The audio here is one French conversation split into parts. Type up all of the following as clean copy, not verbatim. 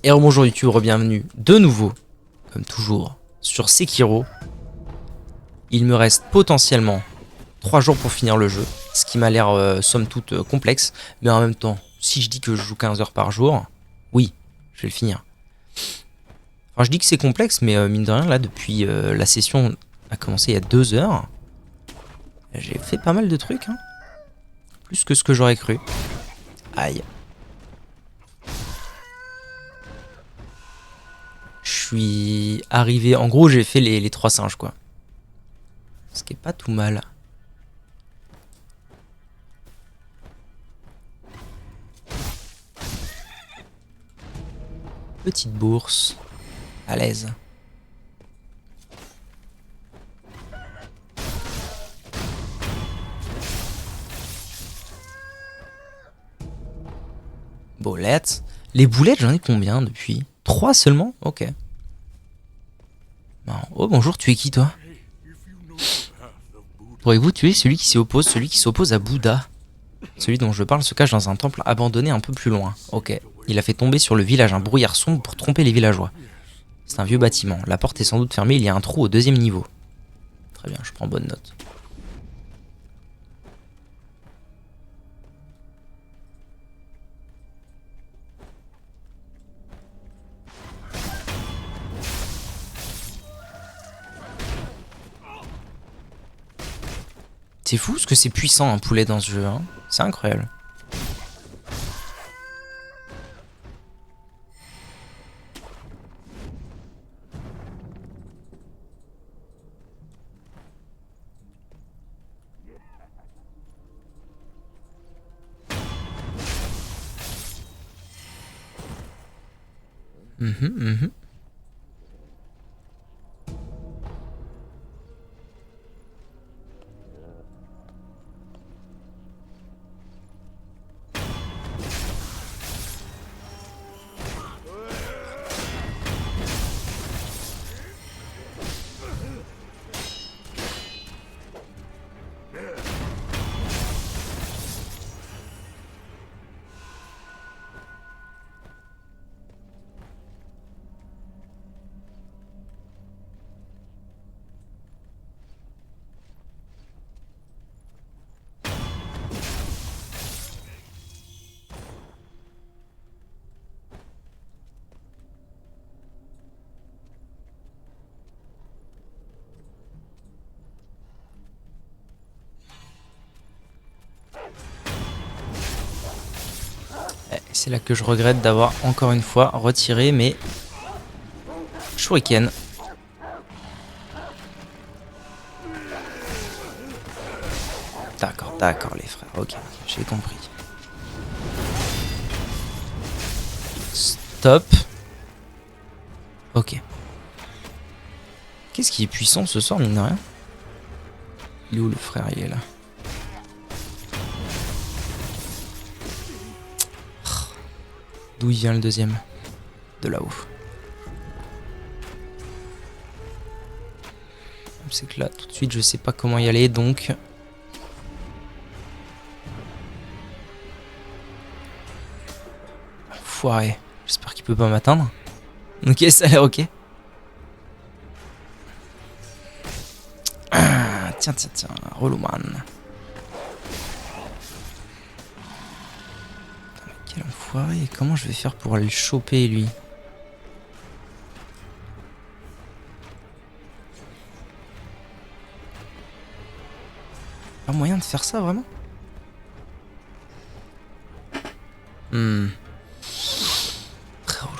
Et bonjour YouTube, bienvenue de nouveau, comme toujours, sur Sekiro. Il me reste potentiellement 3 jours pour finir le jeu, ce qui m'a l'air somme toute complexe, mais en même temps, si je dis que je joue 15 heures par jour, oui, je vais le finir. Enfin, je dis que c'est complexe, mais mine de rien, là, depuis la session a commencé il y a 2 heures, j'ai fait pas mal de trucs, hein. Plus que ce que j'aurais cru. Aïe. Je suis arrivé, en gros, j'ai fait les 3 singes, quoi. Ce qui est pas tout mal. Petite bourse, à l'aise. Boulettes. Les boulettes, j'en ai combien depuis? 3 seulement? Ok. Oh bonjour, tu es qui toi? Pourriez-vous tuer celui qui s'y oppose à Bouddha? Celui dont je parle se cache dans un temple abandonné un peu plus loin. Ok. Il a fait tomber sur le village un brouillard sombre pour tromper les villageois. C'est un vieux bâtiment. La porte est sans doute fermée, il y a un trou au 2e niveau. Très bien, je prends bonne note. C'est fou ce que c'est puissant un poulet dans ce jeu, hein. C'est incroyable. Mhm. C'est là que je regrette d'avoir encore une fois retiré mes shurikens. D'accord les frères, ok, j'ai compris. Stop. Ok. Qu'est-ce qui est puissant ce soir, mine de rien? Il est où le frère? Il est là. D'où il vient le deuxième? De là-haut. C'est que là, tout de suite, je sais pas comment y aller, donc... Foiré. J'espère qu'il peut pas m'atteindre. Ok, ça a l'air ok. Ah, tiens, relou man. Quel enfoiré. Comment je vais faire pour aller le choper, lui? Pas moyen de faire ça, vraiment? Très relou.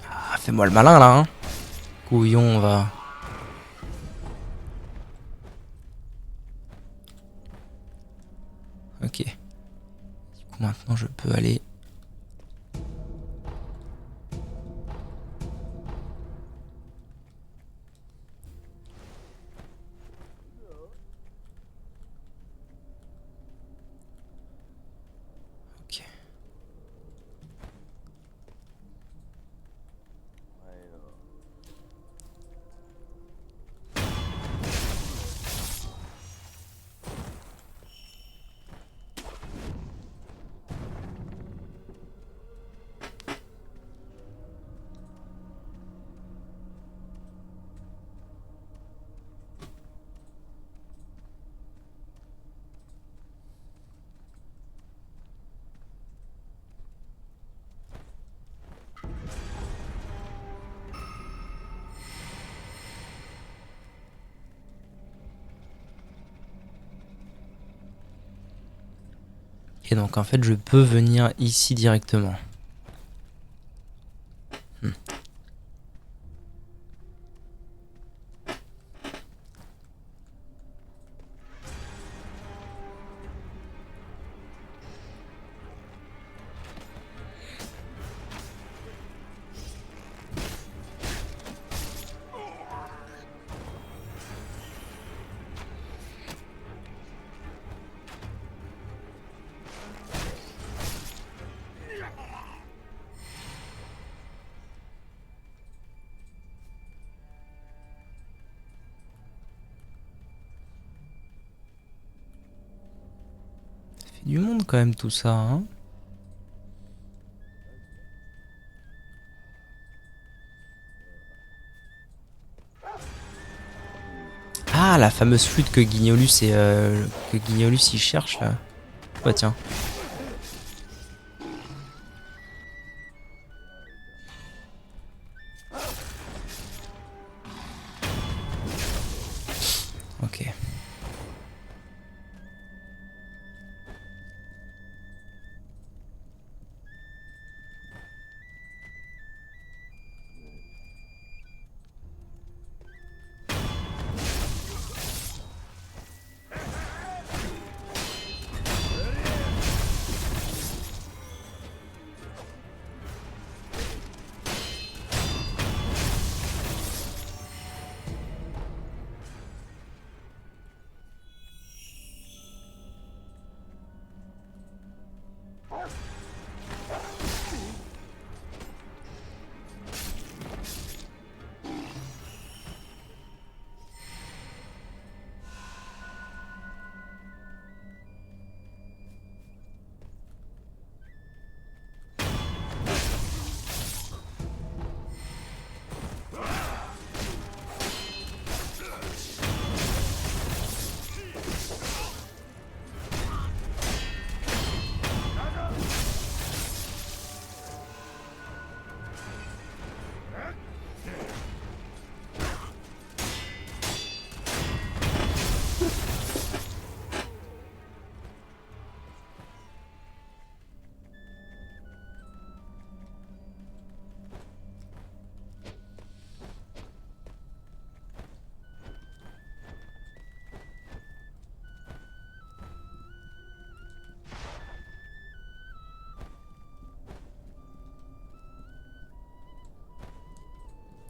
Ah, fais-moi le malin, là, hein. Couillon, on va... Ok. Du coup, maintenant, je peux aller... Ok. Et donc en fait je peux venir ici directement. Du monde quand même tout ça, hein. Ah, la fameuse flûte que Guignolus il cherche là. Ouais, tiens. Ok.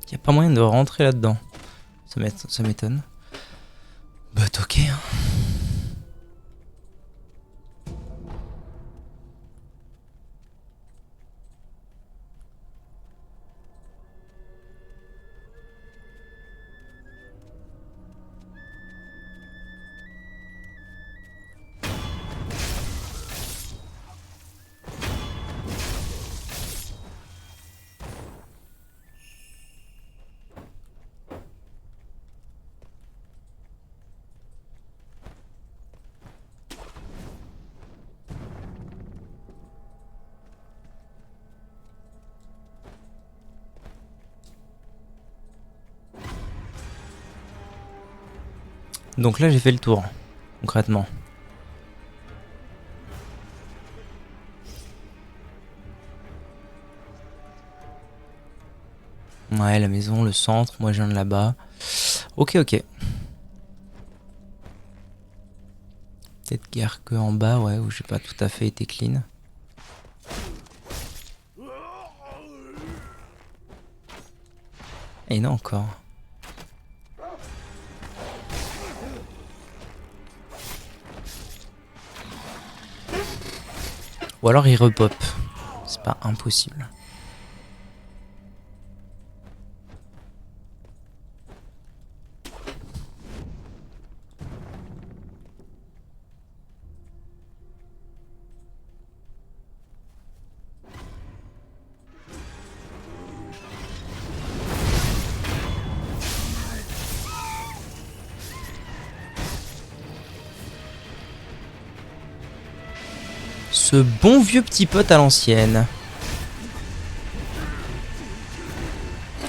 Y a pas moyen de rentrer là-dedans. Ça m'étonne. Bah ok. Hein. Donc là j'ai fait le tour, concrètement. Ouais, la maison, le centre, moi je viens de là-bas. Ok, ok. Peut-être guère que en bas, ouais, où j'ai pas tout à fait été clean. Et non encore. Ou alors il repop. C'est pas impossible. Ce bon vieux petit pote à l'ancienne.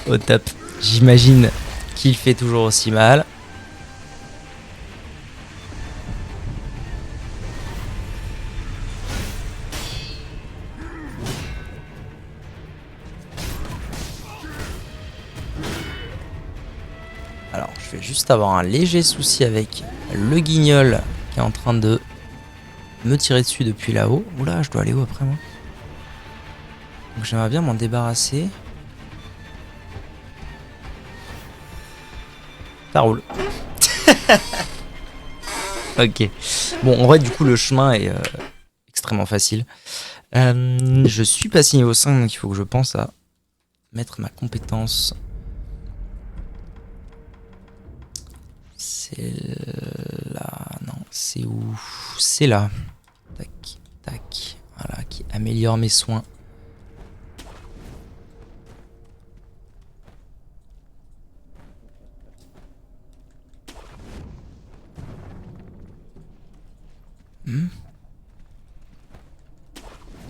Au top. J'imagine qu'il fait toujours aussi mal. Alors, je vais juste avoir un léger souci avec le guignol qui est en train de me tirer dessus depuis là-haut. Oula, je dois aller où après moi? Donc j'aimerais bien m'en débarrasser. Ça roule. Ok. Bon, en vrai, du coup, le chemin est extrêmement facile. Je suis passé niveau 5, donc il faut que je pense à mettre ma compétence. C'est là. Non, c'est où? C'est là. Tac, tac. Voilà, qui améliore mes soins.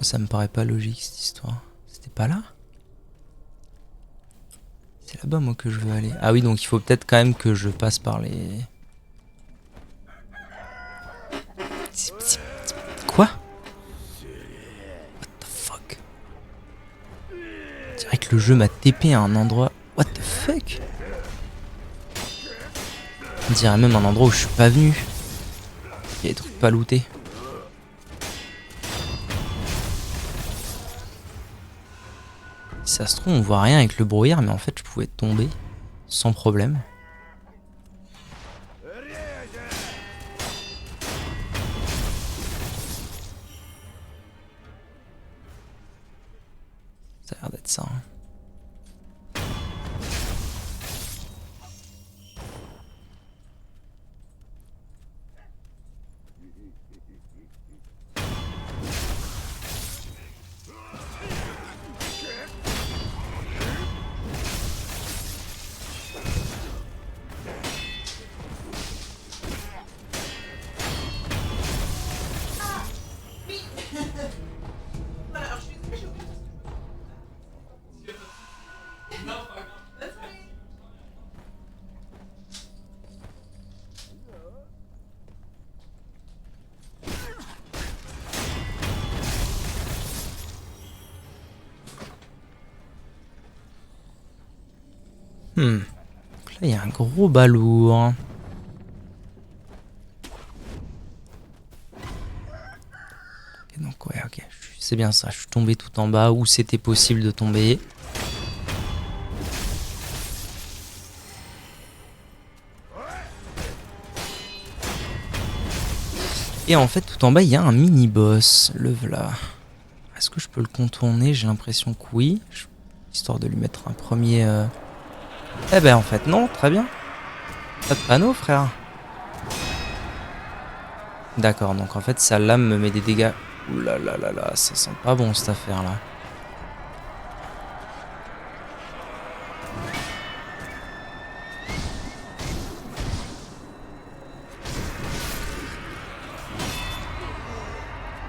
Ça me paraît pas logique cette histoire. C'était pas là? C'est là-bas moi que je veux aller. Ah oui, donc il faut peut-être quand même que je passe par les... Quoi? What the fuck? Je dirais que le jeu m'a TP à un endroit... What the fuck? On dirait même un endroit où je suis pas venu. Il y a des trucs pas lootés. Si ça se trouve, on voit rien avec le brouillard, mais en fait, je pouvais tomber sans problème. Ça a l'air d'être ça. Hein. Donc là, il y a un gros balourd. Ok, donc ouais, ok. C'est bien ça. Je suis tombé tout en bas où c'était possible de tomber. Et en fait, tout en bas, il y a un mini-boss. Le voilà. Est-ce que je peux le contourner? J'ai l'impression que oui. Histoire de lui mettre un premier... Eh ben en fait non, très bien. Pas de panneau frère. D'accord, donc en fait sa lame me met des dégâts. Ouh là là là là, ça sent pas bon cette affaire là.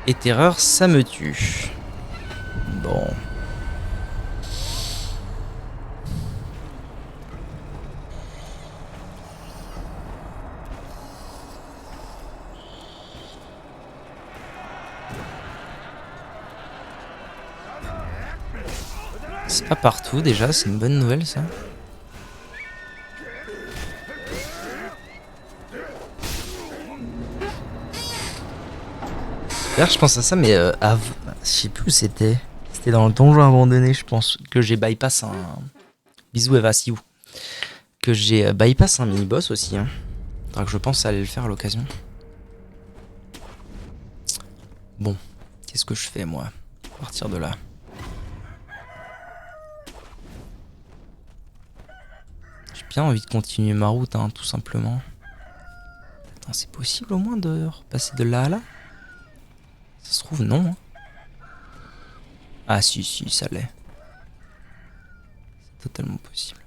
Et terreur, ça me tue. Bon. C'est pas partout déjà, c'est une bonne nouvelle ça. D'ailleurs je pense à ça mais je sais plus où c'était. C'était dans le donjon abandonné je pense que j'ai bypass un... Bisous Eva Siou. Que j'ai bypass un mini-boss aussi. Hein. Faudra que je pense à aller le faire à l'occasion. Bon, qu'est-ce que je fais moi à partir de là? J'ai bien envie de continuer ma route, hein, tout simplement. Attends, c'est possible au moins de repasser de là à là? Ça se trouve, non. Hein. Ah si, si, ça l'est. C'est totalement possible.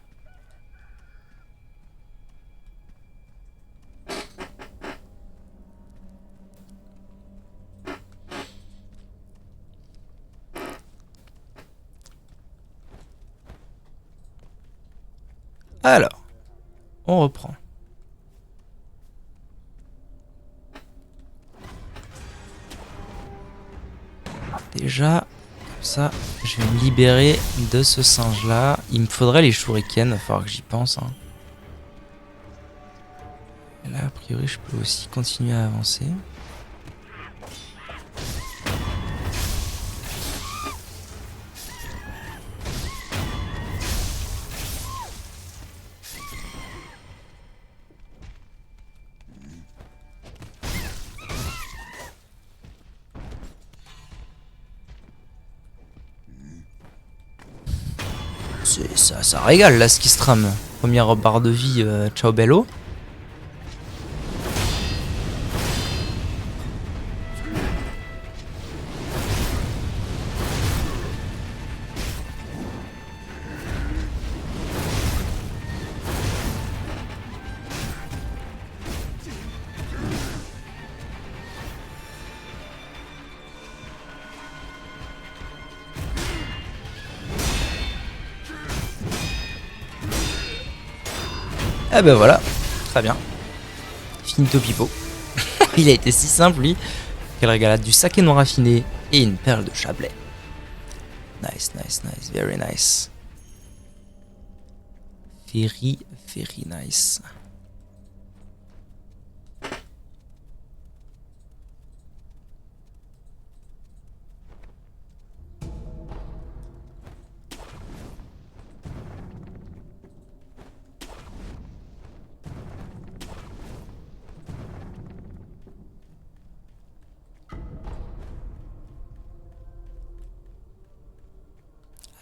Alors, on reprend. Déjà, comme ça, je vais me libérer de ce singe-là. Il me faudrait les shurikens, il va falloir que j'y pense. Hein. Et là, a priori, je peux aussi continuer à avancer. Ça régale là ce qui se trame. Première barre de vie, ciao bello. Ah ben voilà, très bien. Finito pipo. Il a été si simple lui. Quelle régalade, du saké non raffiné et une perle de Chablais. Nice, nice, nice, very nice. Very, very nice.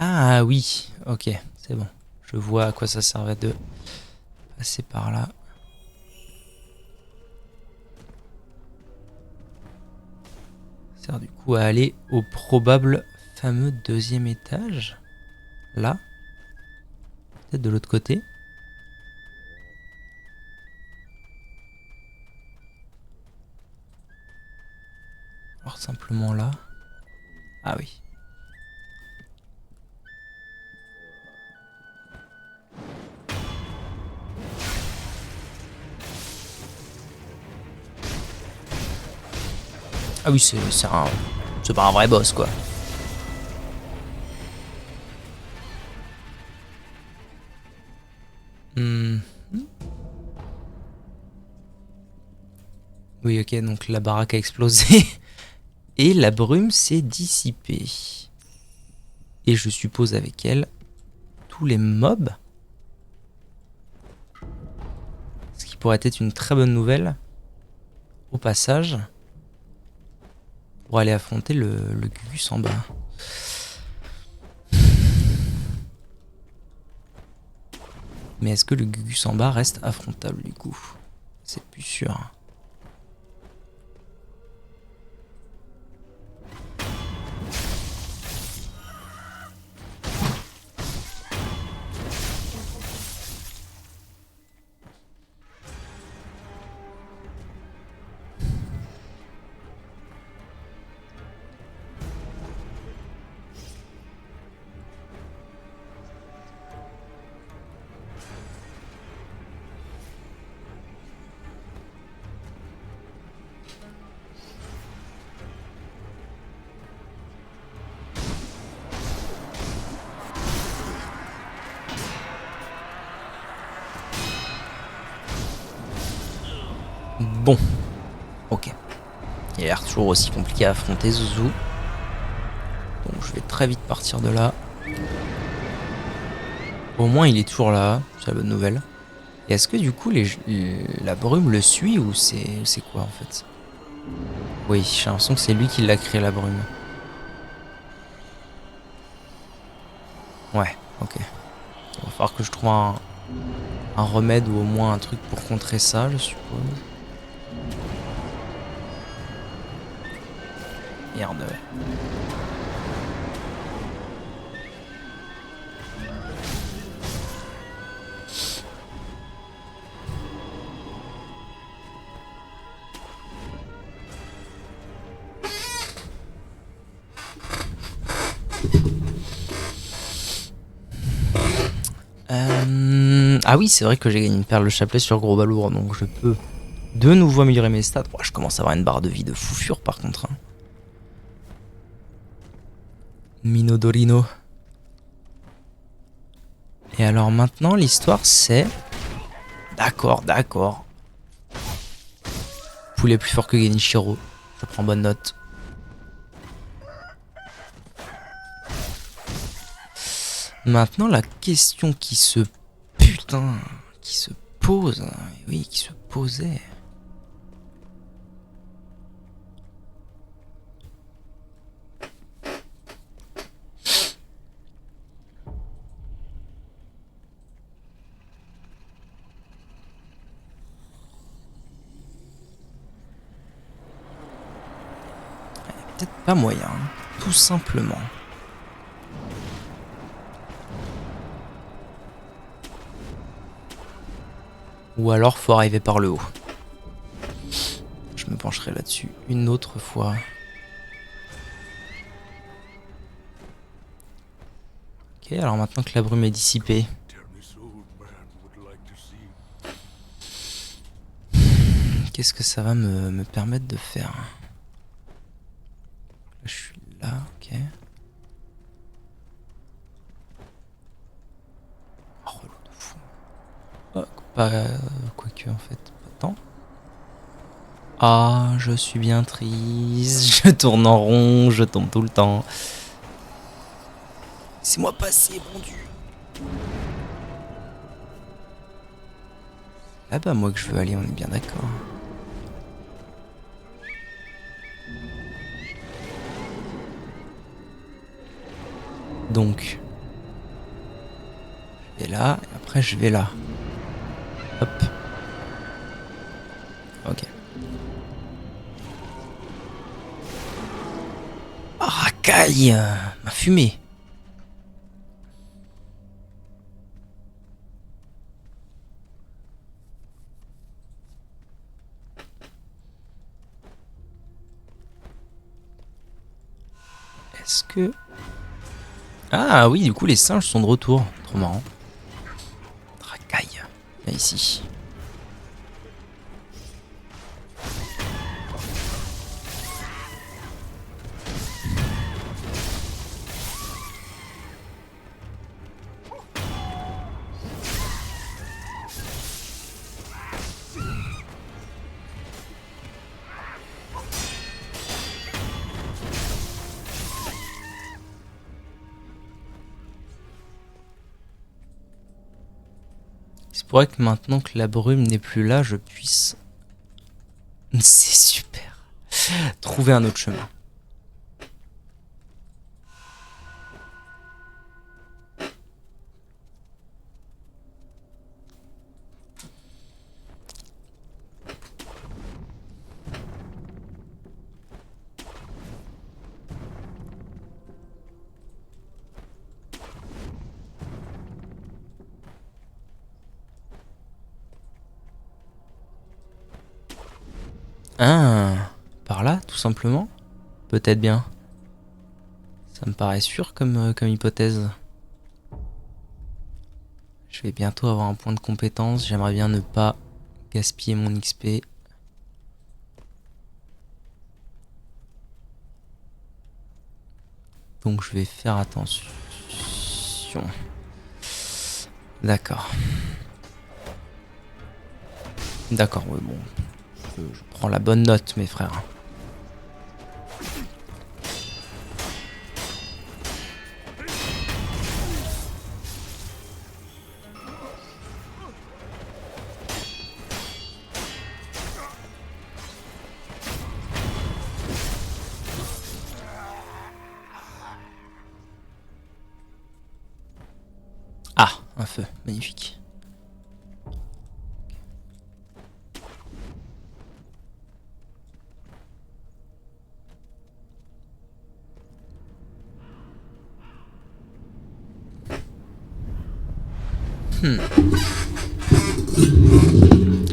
Ah oui, ok, c'est bon. Je vois à quoi ça servait de passer par là. Ça sert du coup à aller au probable fameux deuxième étage. Là. Peut-être de l'autre côté. Alors simplement là. Ah oui. Ah oui, c'est pas un vrai boss quoi. Oui, ok, donc la baraque a explosé et la brume s'est dissipée. Et je suppose avec elle tous les mobs. Ce qui pourrait être une très bonne nouvelle au passage pour aller affronter le Gugus en bas. Mais est-ce que le Gugus en bas reste affrontable du coup? C'est plus sûr. Bon, ok. Il a l'air toujours aussi compliqué à affronter Zouzou. Donc je vais très vite partir de là. Au moins il est toujours là, c'est la bonne nouvelle. Et est-ce que du coup la brume le suit ou c'est quoi en fait? Oui, j'ai l'impression que c'est lui qui l'a créé la brume. Ouais, ok. Il va falloir que je trouve un remède ou au moins un truc pour contrer ça, je suppose. Merde, ouais. Ah oui, c'est vrai que j'ai gagné une perle de chapelet sur Gros Balourd, donc je peux de nouveau améliorer mes stats. Oh, je commence à avoir une barre de vie de fou fure par contre. Hein. Minodorino. Et alors maintenant, l'histoire c'est... D'accord, d'accord. poulet plus fort que Genichiro. Je prends bonne note. Maintenant, la question qui se... Putain, qui se pose... Oui, qui se posait... Peut-être pas moyen, tout simplement. Ou alors faut arriver par le haut. Je me pencherai là-dessus une autre fois. Ok, alors maintenant que la brume est dissipée. Qu'est-ce que ça va me permettre de faire? Là, je suis là, ok. Oh, relou de fou. Oh, pas... quoique en fait, pas tant. Ah, je suis bien triste. Je tourne en rond, je tombe tout le temps. Laissez-moi passer, bon Dieu. Là-bas, moi que je veux aller, on est bien d'accord. Donc, je vais là, et après je vais là. Hop. Ok. Ah, racaille, m'a fumé. Est-ce que... Ah oui, du coup les singes sont de retour. Trop marrant. Racaille. Là, ici. C'est pour que maintenant que la brume n'est plus là, je puisse... C'est super. Trouver un autre chemin. Ah, par là, tout simplement. Peut-être bien. Ça me paraît sûr comme hypothèse. Je vais bientôt avoir un point de compétence. J'aimerais bien ne pas gaspiller mon XP. Donc je vais faire attention. D'accord. D'accord, ouais, bon. Je prends la bonne note, mes frères. Ah, un feu, magnifique.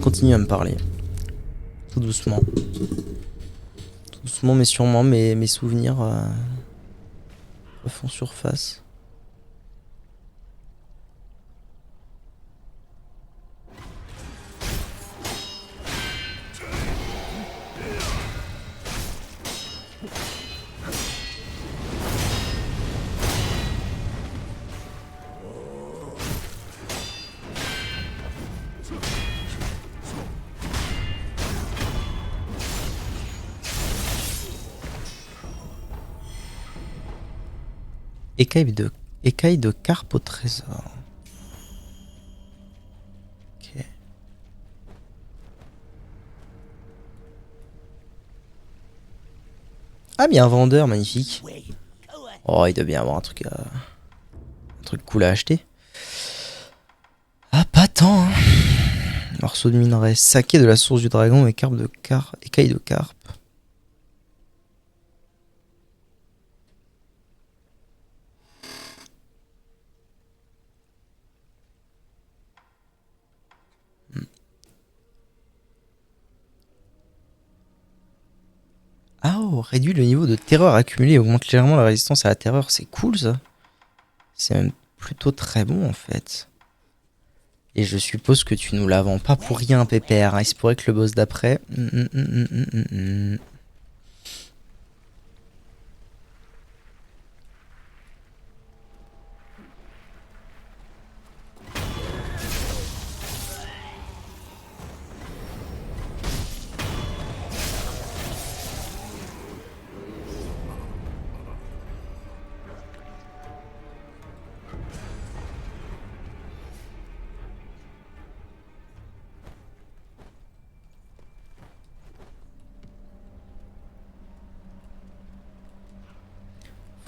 Continue à me parler. Tout doucement. Tout doucement mais sûrement, mes souvenirs refont surface. Écaille de carpe au trésor. Ok. Ah, mais il y a un vendeur, magnifique. Oh, il doit bien avoir un truc cool à acheter. Ah, pas tant, hein. Morceau de minerai, saké de la source du dragon et écaille de carpe. Ah, oh, réduit le niveau de terreur accumulé et augmente légèrement la résistance à la terreur. C'est cool ça. C'est même plutôt très bon en fait. Et je suppose que tu nous la vends pas pour rien, Pépère. Il se pourrait que le boss d'après...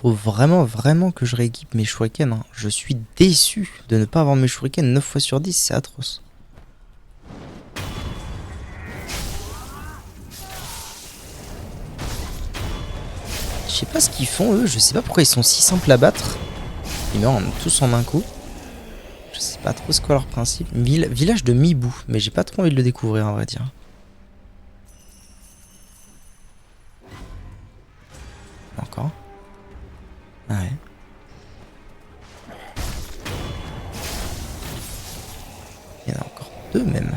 Faut vraiment que je rééquipe mes shurikens. Hein. Je suis déçu de ne pas avoir mes shurikens 9 fois sur 10, c'est atroce. Je sais pas ce qu'ils font eux, je sais pas pourquoi ils sont si simples à battre. Ils meurent tous en un coup. Je sais pas trop ce qu'est leur principe. Village de Mibou, mais j'ai pas trop envie de le découvrir à vrai dire. Encore. Ah ouais. Il y en a encore deux même.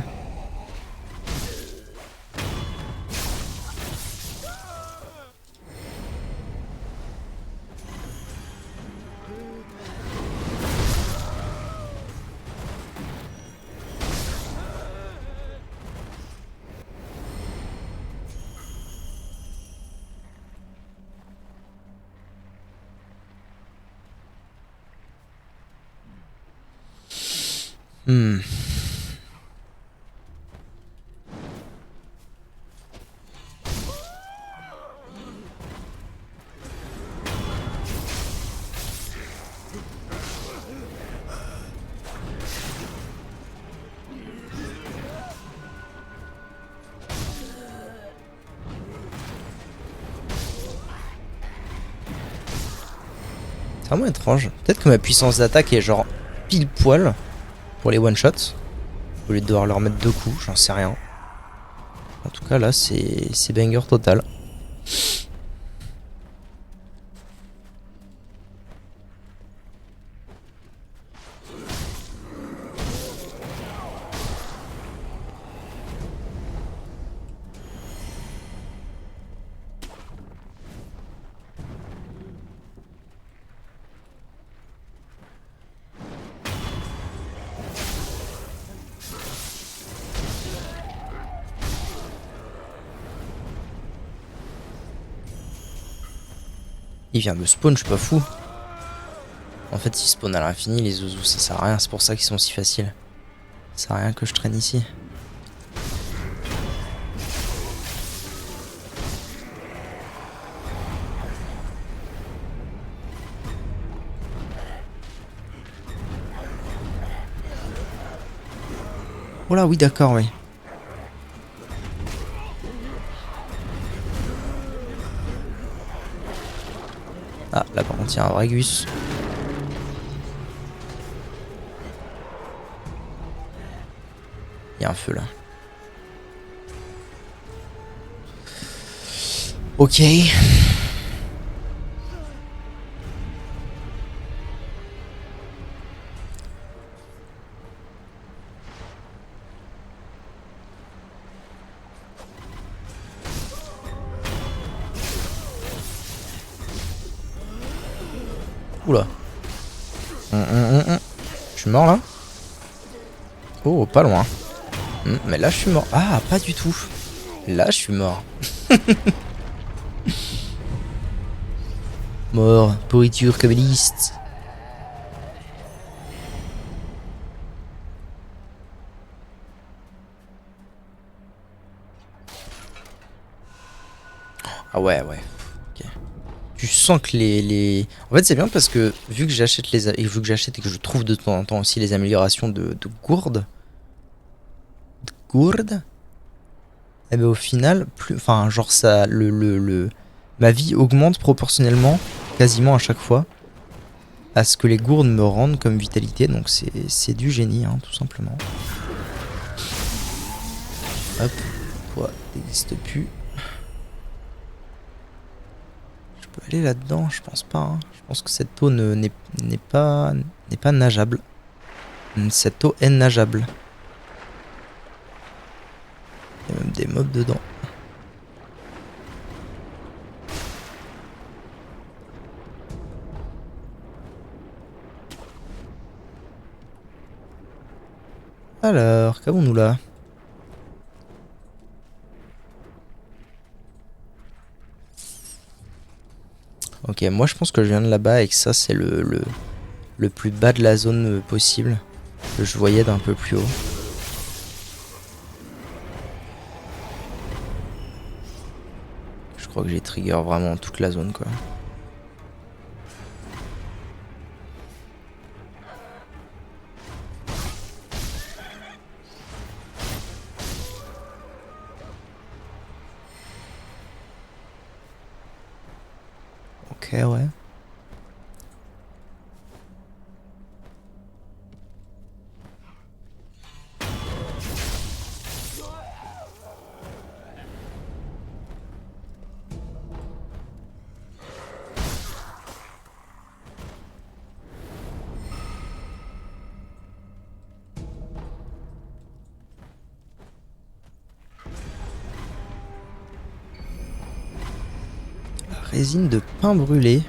C'est vraiment étrange. Peut-être que ma puissance d'attaque est genre pile poil pour les one-shots. Au lieu de devoir leur mettre deux coups, j'en sais rien. En tout cas là c'est banger total. Il vient de spawn, je suis pas fou. En fait, ils spawnent à l'infini, les zouzous, ça sert à rien, c'est pour ça qu'ils sont si faciles. Ça sert à rien que je traîne ici. Oh là, oui, d'accord, oui. Ah, là par contre, il y a un vrai gus. Il y a un feu là. Ok. Oula. Je suis mort là? Oh, pas loin. Mais là, je suis mort. Ah, pas du tout. Là, je suis mort. Mort, pourriture kabbaliste. Ah ouais, ouais. Ok. Tu sens que En fait, c'est bien parce que vu que j'achète et que je trouve de temps en temps aussi les améliorations de gourde, et ben au final, plus, enfin, genre ça, ma vie augmente proportionnellement, quasiment à chaque fois, à ce que les gourdes me rendent comme vitalité. Donc c'est du génie, hein, tout simplement. Hop, toi, t'existes plus. Je peux aller là-dedans, je pense pas. Hein. Je pense que cette eau n'est pas nageable. Cette eau est nageable. Il y a même des mobs dedans. Alors, qu'avons-nous là? Ok, moi je pense que je viens de là-bas et que ça c'est le plus bas de la zone possible. Que je voyais d'un peu plus haut. Je crois que j'ai trigger vraiment toute la zone quoi. Ok, ouais. La résine de pain brûlé.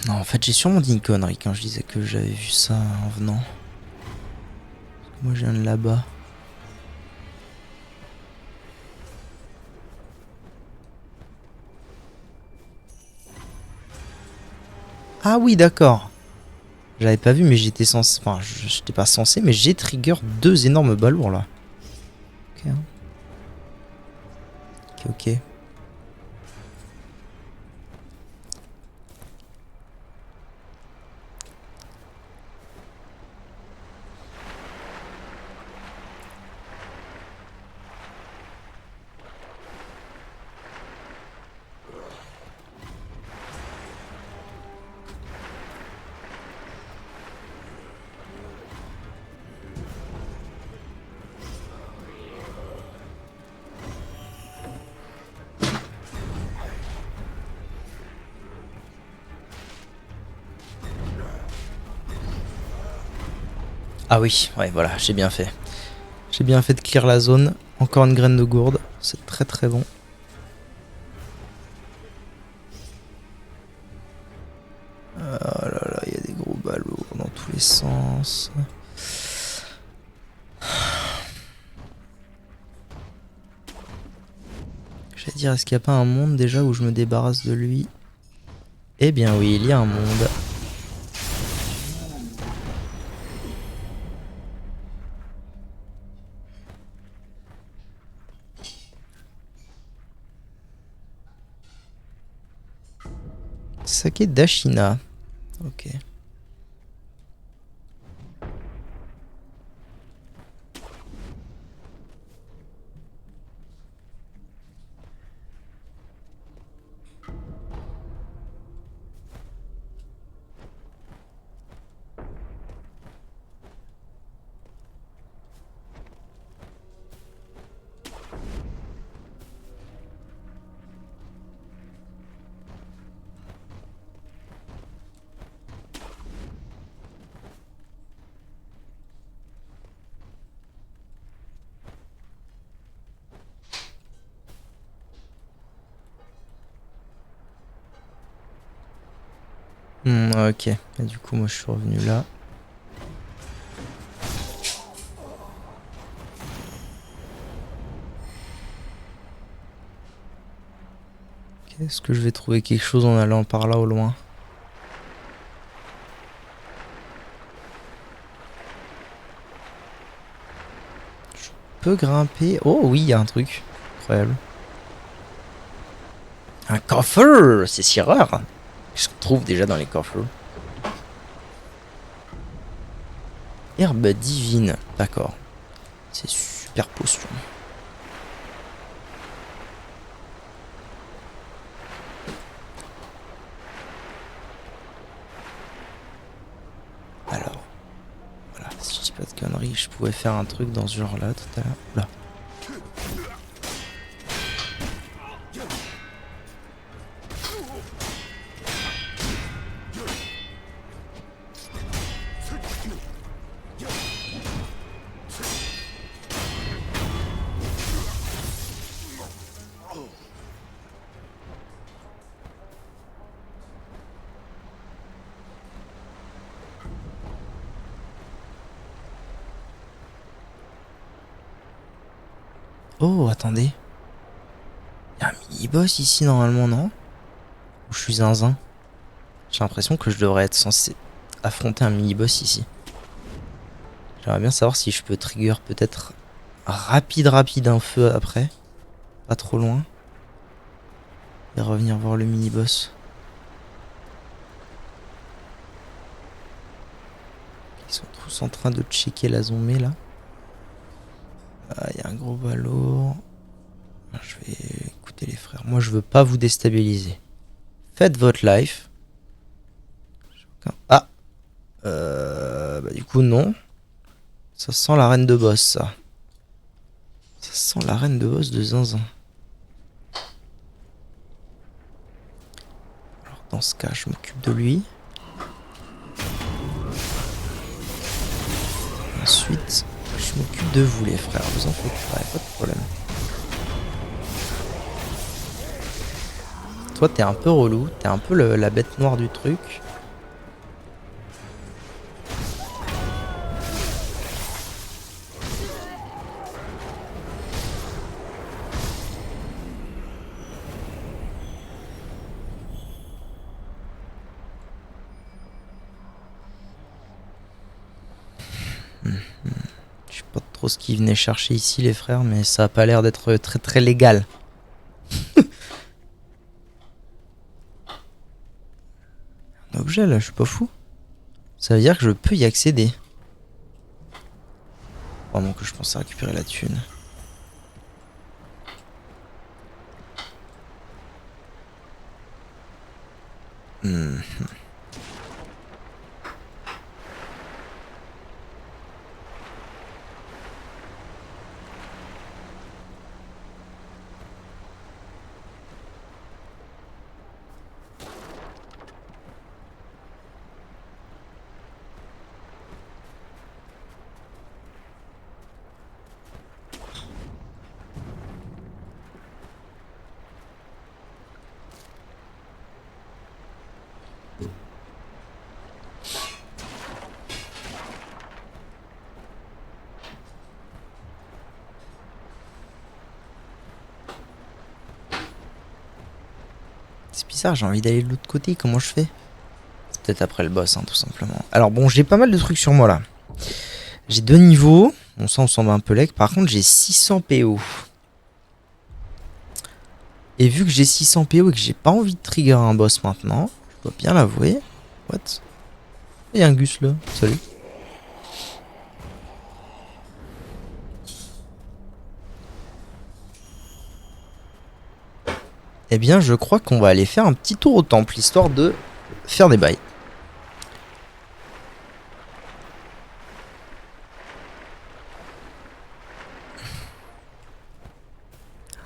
Non, en fait, j'ai sûrement dit une connerie quand je disais que j'avais vu ça en venant. Parce que moi, je viens de là-bas. Ah oui, d'accord. J'avais pas vu, mais j'étais censé... Enfin, j'étais pas censé, mais j'ai trigger 2 énormes balourds, là. Ok, hein. Ok, ok. Ah oui, ouais, voilà, j'ai bien fait. J'ai bien fait de clear la zone. Encore une graine de gourde. C'est très très bon. Oh là là, il y a des gros ballots dans tous les sens. J'allais dire, est-ce qu'il n'y a pas un monde déjà où je me débarrasse de lui? Eh bien oui, il y a un monde. Saké d'Ashina. Ok. Ok. Et du coup, moi, je suis revenu là. Est-ce que je vais trouver quelque chose en allant par là au loin? Je peux grimper. Oh oui, il y a un truc. Incroyable. Un coffre! C'est si rare. Qu'est-ce qu'on trouve déjà dans les coffres? Herbe divine. D'accord. C'est super potion. Alors. Voilà. Si je dis pas de conneries, je pouvais faire un truc dans ce genre-là tout à l'heure. Là. Oh, attendez. Il y a un mini-boss ici normalement, non? Ou je suis zinzin? J'ai l'impression que je devrais être censé affronter un mini-boss ici. J'aimerais bien savoir si je peux trigger peut-être rapide un feu après. Pas trop loin. Et revenir voir le mini-boss. Ils sont tous en train de checker la zombie là. Ah, il y a un gros balourd. Je vais écouter les frères. Moi, je veux pas vous déstabiliser. Faites votre life. Ah. Bah, du coup, non. Ça sent la reine de boss, ça. Ça sent la reine de boss de zinzin. Alors, dans ce cas, je m'occupe de lui. Ensuite, je m'occupe de vous, les frères. Vous en faites pas, pas de problème. Toi, t'es un peu relou. T'es un peu la bête noire du truc. Je sais pas trop ce qu'ils venaient chercher ici, les frères, mais ça a pas l'air d'être très très légal. Un objet là, je suis pas fou. Ça veut dire que je peux y accéder. Vraiment que je pense à récupérer la thune. C'est bizarre, j'ai envie d'aller de l'autre côté, comment je fais? C'est peut-être après le boss, hein, tout simplement. Alors bon, j'ai pas mal de trucs sur moi là. J'ai 2 niveaux. Bon, ça on s'en va un peu leg. Par contre, j'ai 600 PO. Et vu que j'ai 600 PO et que j'ai pas envie de trigger un boss maintenant, je dois bien l'avouer. What? Il y a un Gus là. Salut. Eh bien, je crois qu'on va aller faire un petit tour au temple, histoire de faire des bails.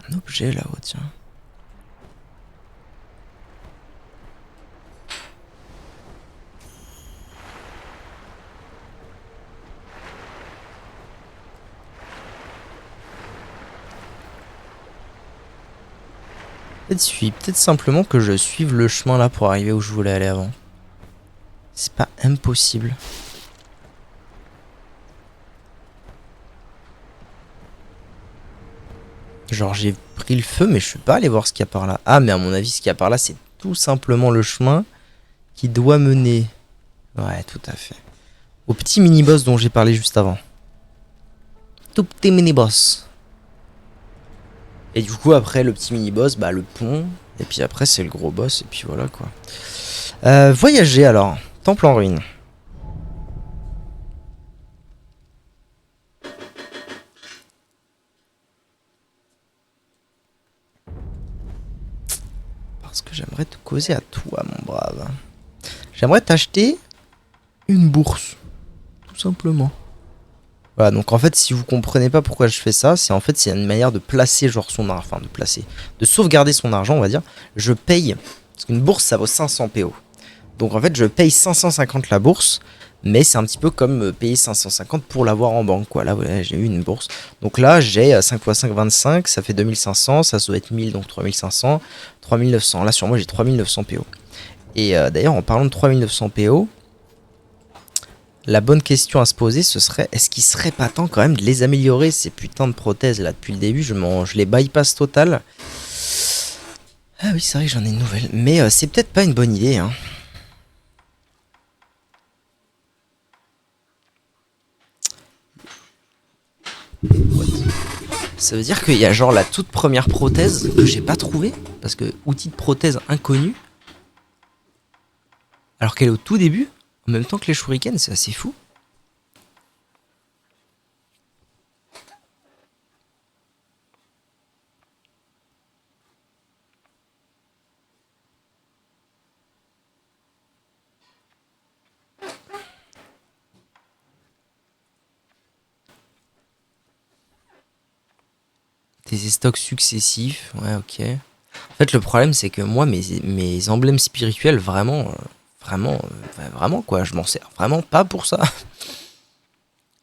Un objet là-haut, tiens. Peut-être simplement que je suive le chemin là pour arriver où je voulais aller avant. C'est pas impossible. Genre j'ai pris le feu, mais je suis pas allé voir ce qu'il y a par là. Ah, mais à mon avis, ce qu'il y a par là, c'est tout simplement le chemin qui doit mener. Ouais, tout à fait. Au petit mini-boss dont j'ai parlé juste avant. Tout petit mini-boss. Et du coup, après le petit mini-boss, bah le pont. Et puis après, c'est le gros boss. Et puis voilà quoi. Voyager alors. Temple en ruine. Parce que j'aimerais te causer à toi, mon brave. J'aimerais t'acheter une bourse. Tout simplement. Voilà, donc en fait, si vous comprenez pas pourquoi je fais ça, c'est en fait c'est une manière de placer genre son argent, enfin de placer, de sauvegarder son argent, on va dire. Je paye, parce qu'une bourse ça vaut 500 PO. Donc en fait, je paye 550 la bourse, mais c'est un petit peu comme payer 550 pour l'avoir en banque, quoi. Là, ouais, j'ai eu une bourse. Donc là, j'ai 5 x 5, 25, ça fait 2500, ça doit être 1000, donc 3500, 3900. Là, sur moi, j'ai 3900 PO. Et d'ailleurs, en parlant de 3900 PO, la bonne question à se poser, ce serait, est-ce qu'il serait pas temps quand même de les améliorer, ces putains de prothèses là depuis le début, je les bypass total. Ah oui, c'est vrai que j'en ai une nouvelle, mais c'est peut-être pas une bonne idée, hein. Ça veut dire qu'il y a genre la toute première prothèse que j'ai pas trouvée, parce que outil de prothèse inconnu, alors qu'elle est au tout début, en même temps que les shurikens, c'est assez fou. Des stocks successifs, ouais, ok. En fait, le problème, c'est que moi, mes emblèmes spirituels, vraiment, quoi, je m'en sers vraiment pas pour ça.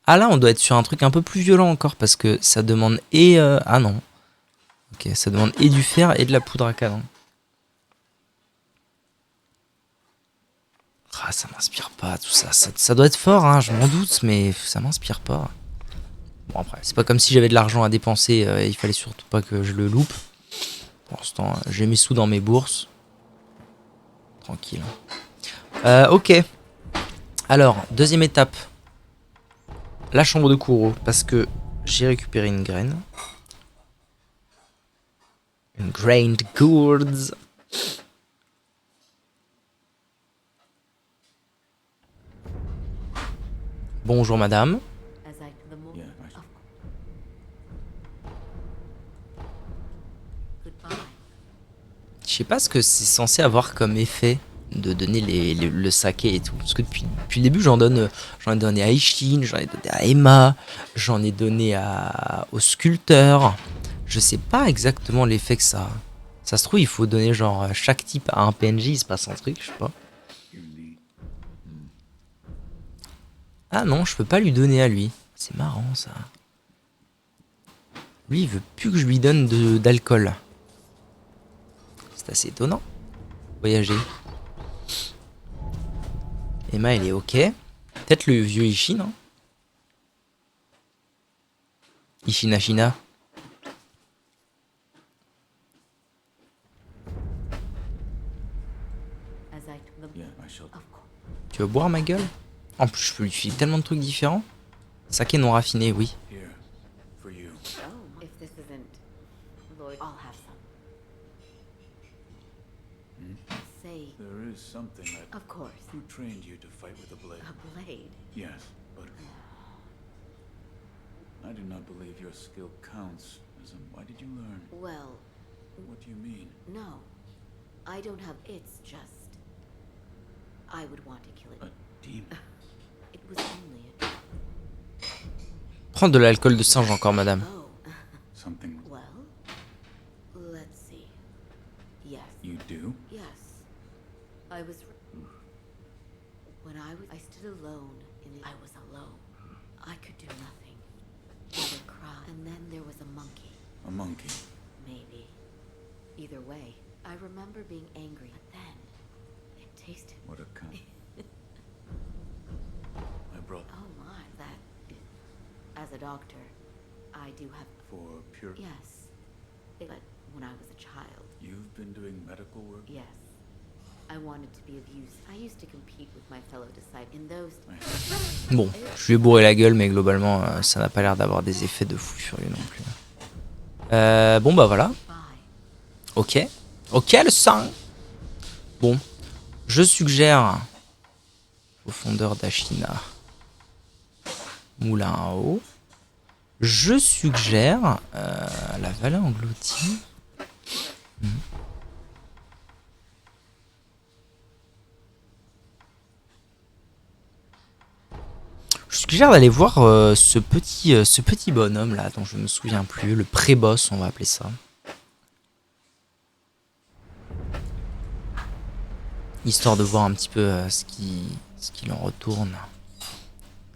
Ah là, on doit être sur un truc un peu plus violent encore, parce que ça demande et... ah non. Ok, ça demande et du fer et de la poudre à canon. Ah, ça m'inspire pas, tout ça. Ça doit être fort, hein, je m'en doute, mais ça m'inspire pas. Bon, après, c'est pas comme si j'avais de l'argent à dépenser, il fallait surtout pas que je le loupe. Pour l'instant, j'ai mes sous dans mes bourses. Tranquille. Ok. Alors, deuxième étape. La chambre de Kuro, parce que j'ai récupéré une graine. Une grained gourds. Bonjour madame. Je sais pas ce que c'est censé avoir comme effet de donner le saké et tout. Parce que depuis le début, j'en ai donné à Ishin, j'en ai donné à Emma, j'en ai donné au sculpteur. Je sais pas exactement l'effet que ça a. Ça se trouve, il faut donner genre chaque type à un PNJ, il se passe un truc, je sais pas. Ah non, je peux pas lui donner à lui. C'est marrant ça. Lui, il veut plus que je lui donne d'alcool. C'est assez étonnant. Voyager. Emma, elle est ok. Peut-être le vieux Ishin, non? Ishinashina. Tu veux boire ma gueule? En plus, je peux lui filer tellement de trucs différents. Saké non raffiné, oui. There is something that... Of course. Who trained you to fight with a blade? A blade? Yes, but... I do not believe your skill counts as a... Why did you learn? Well... What do you mean? No. I don't have... It's just... I would want to kill it. A demon? It was only a... Prends de l'alcool de singe encore, madame. Oh. Something... Well... Let's see... Yes. You do? Yes. I was... When I stood alone in the... I was alone. I could do nothing. I would cry. And then there was a monkey. A monkey? Maybe. Either way, I remember being angry. But then, it tasted... What a cunt. I brought... Oh my, that... As a doctor, I do have... For pure... Yes. But when I was a child. You've been doing medical work? Yes. I wanted to be of use. I used to compete with my fellow disciples in those. Bon, je lui ai bourré la gueule, mais globalement, ça n'a pas l'air d'avoir des effets de fou furieux non plus. Bon, bah voilà. Ok. Ok, le sang. Bon. Je suggère au fondeur d'Ashina Moulin à eau. Je suggère la vallée engloutie. Je suggère d'aller voir ce petit bonhomme là dont je me souviens plus, le pré-boss on va appeler ça. Histoire de voir un petit peu ce qu'il en retourne.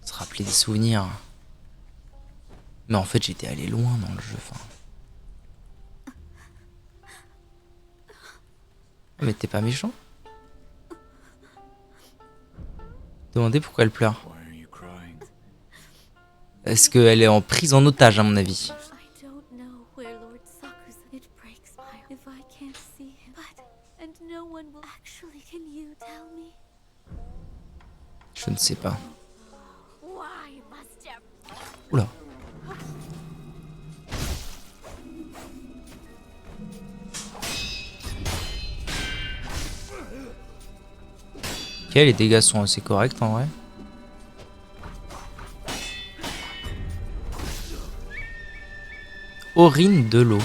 Se rappeler des souvenirs. Mais en fait j'étais allé loin dans le jeu. Mais t'es pas méchant? Demandez pourquoi elle pleure. Est-ce qu'elle est en prise en otage à mon avis? Je ne sais pas. Oula. Ok, les dégâts sont assez corrects en vrai. Aurine de l'eau.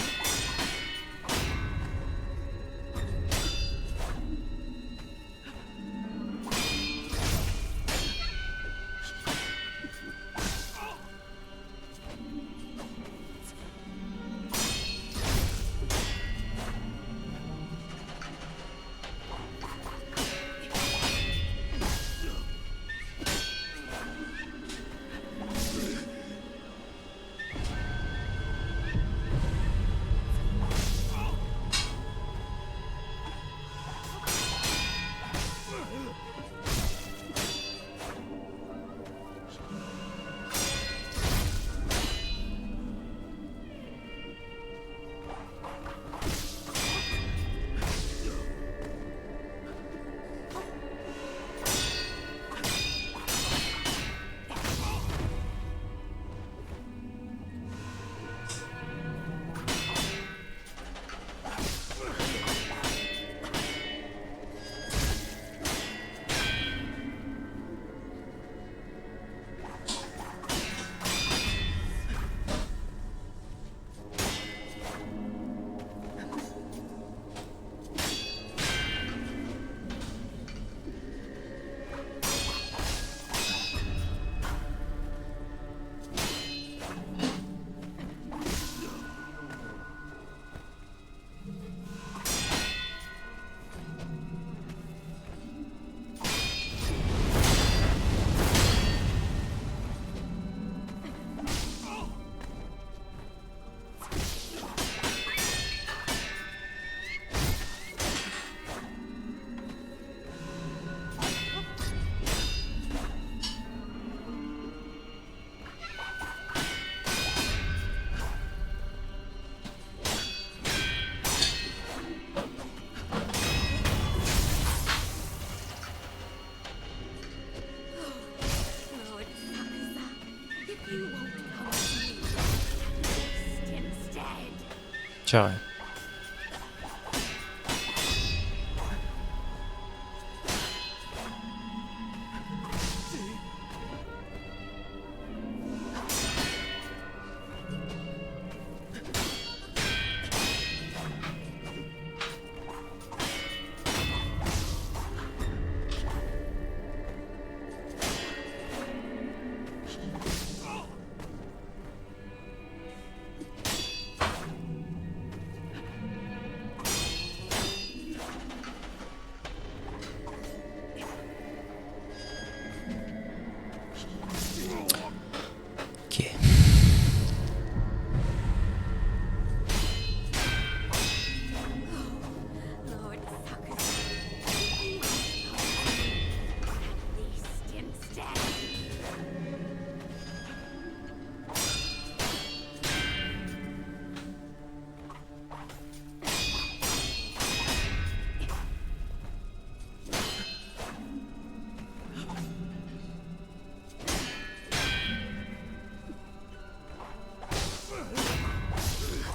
Tiens, ouais.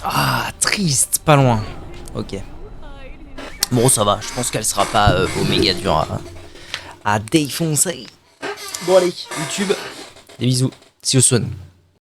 Ah, triste, pas loin. Ok. Bon, ça va, je pense qu'elle sera pas méga dure à défoncer. Bon, allez, YouTube, des bisous. See you soon.